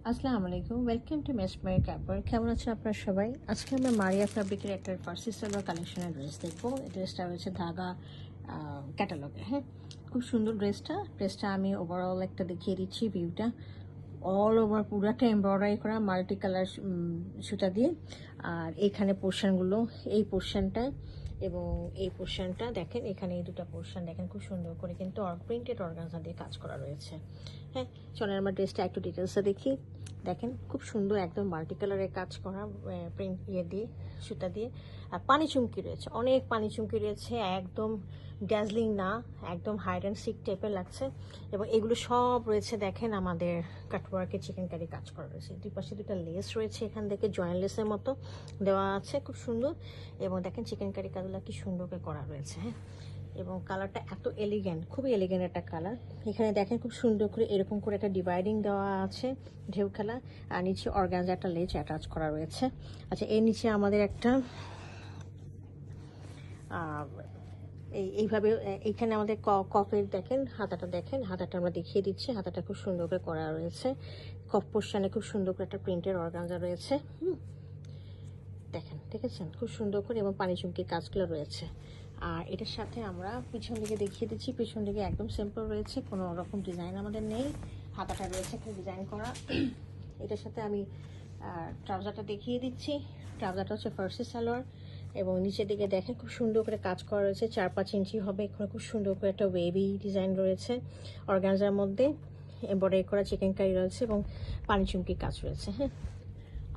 আসসালামু আলাইকুম, welcome to মেসমাই কাপড়। কেমন আছেন আপনারা সবাই? আজকে আমরা মারিয়া ফ্যাব্রিকের একটা ফার্সি সালোয়ার কালেকশনের ড্রেস দেখবো। এই ড্রেসটা রয়েছে ধাগা ক্যাটালগে। হ্যাঁ, খুব সুন্দর ড্রেসটা আমি ওভারঅল একটা দেখিয়ে দিচ্ছি ভিউটা। অল ওভার পুরাটা এমব্রয়ডারি করা মাল্টি কালার সুতা দিয়ে। আর এইখানে পোর্শনগুলো, এই পোর্শনটা এবং এই পোর্শনটা দেখেন, এখানে এই দুটো পোর্শন দেখেন খুব সুন্দর করে কিন্তু প্রিন্টেড অর্গানজা দিয়ে কাজ করা রয়েছে। হ্যাঁ, চলেন আমরা ড্রেসটা একটু ডিটেলসে দেখি। দেখেন খুব সুন্দর একদম মাল্টি কালারের কাজ করা প্রিন্ট দিয়ে সুতা দিয়ে। আর পানি চুমকি রয়েছে, অনেক পানি চুমকি রয়েছে, একদম ড্যাজলিং না, একদম হাইড অ্যান্ড সিক টাইপের লাগছে। এবং এগুলো সব রয়েছে দেখেন আমাদের কাটওয়ার্কে চিকেন কারি কাজ করা রয়েছে। দুই পাশে দুটো লেস রয়েছে, এখান থেকে জয়েন্ট লেসের মতো দেওয়া আছে, খুব সুন্দর। এবং দেখেন চিকেন কারি কাজগুলো কি সুন্দর করে করা রয়েছে। হ্যাঁ, এবং কালারটা এত এলিগেন্ট, খুবই এলিগেন্ট একটা কালার। এখানে দেখেন খুব সুন্দর করে এরকম করে একটা ডিভাইডিং দেওয়া আছে, ঢেউ খেলা। আর নিচে অর্গানজা একটা লেজ অ্যাটাচ করা রয়েছে। আচ্ছা, এর নিচে আমাদের একটা এইভাবে এইখানে আমাদের কফের দেখেন হাতাটা, দেখেন হাতাটা আমরা দেখিয়ে দিচ্ছি। হাতাটা খুব সুন্দর করে করা রয়েছে। কফ পোর্শনে খুব সুন্দর করে একটা প্রিন্টের অর্গানজা রয়েছে। দেখেন, দেখেছেন খুব সুন্দর করে, এবং পানি চুমকির কাজগুলো রয়েছে। আর এটার সাথে আমরা পিছন দিকে দেখিয়ে দিচ্ছি। পিছন দিকে একদম সিম্পল রয়েছে, কোনো রকম ডিজাইন আমাদের নেই। হাতাটা রয়েছে একটা ডিজাইন করা। এটার সাথে আমি ট্রাউজারটা দেখিয়ে দিচ্ছি। ট্রাউজারটা হচ্ছে ফার্সি সালোয়ার, এবং নিচের দিকে দেখেন খুব সুন্দর করে কাজ করা রয়েছে। 4-5 ইঞ্চি হবে। এখানে খুব সুন্দর করে একটা ওয়েভি ডিজাইন রয়েছে অর্গানজার মধ্যে, এমব্রয়ডারি করা চিকেন কারি রয়েছে এবং পানি চুমকি কাজ রয়েছে। হ্যাঁ,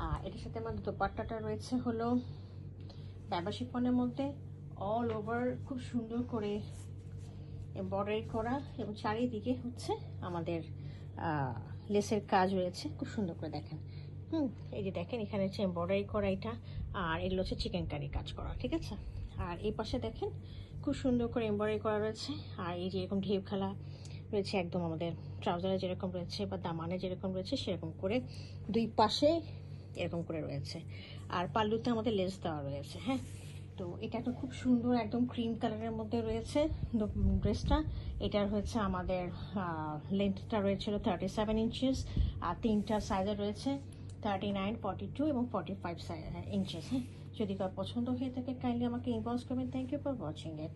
আর এটার সাথে আমাদের দোপাট্টাটা রয়েছে হলো ব্যাবা শিফনের মধ্যে, অল ওভার খুব সুন্দর করে এমব্রয়ডারি করা, এবং চারিদিকে হচ্ছে আমাদের লেসের কাজ রয়েছে খুব সুন্দর করে। দেখেন, এই যে দেখেন এখানে হচ্ছে এমব্রয়ডারি করা এটা, আর এগুলো হচ্ছে চিকেন কারি কাজ করা, ঠিক আছে। আর এই পাশে দেখেন খুব সুন্দর করে এমব্রয়ডারি করা রয়েছে। আর এই যে এরকম ঢেউ খেলা রয়েছে, একদম আমাদের ট্রাউজারে যেরকম রয়েছে বা দামানে যেরকম রয়েছে সেরকম করে দুই পাশে এরকম করে রয়েছে। আর পাল্লুতে আমাদের লেস দেওয়া রয়েছে। হ্যাঁ, তো এটা একটা খুব সুন্দর একদম ক্রিম কালারের মধ্যে রয়েছে ড্রেসটা। এটার হচ্ছে আমাদের লেন্থটা রয়েছিল 37 ইঞ্চেস, আর তিনটা সাইজে রয়েছে 39, 42 এবং 45 ইঞ্চেস। হ্যাঁ, যদি কার পছন্দ হয়ে থাকে কাইন্ডলি আমাকে ইনবক্স করবেন। Thank you for watching it.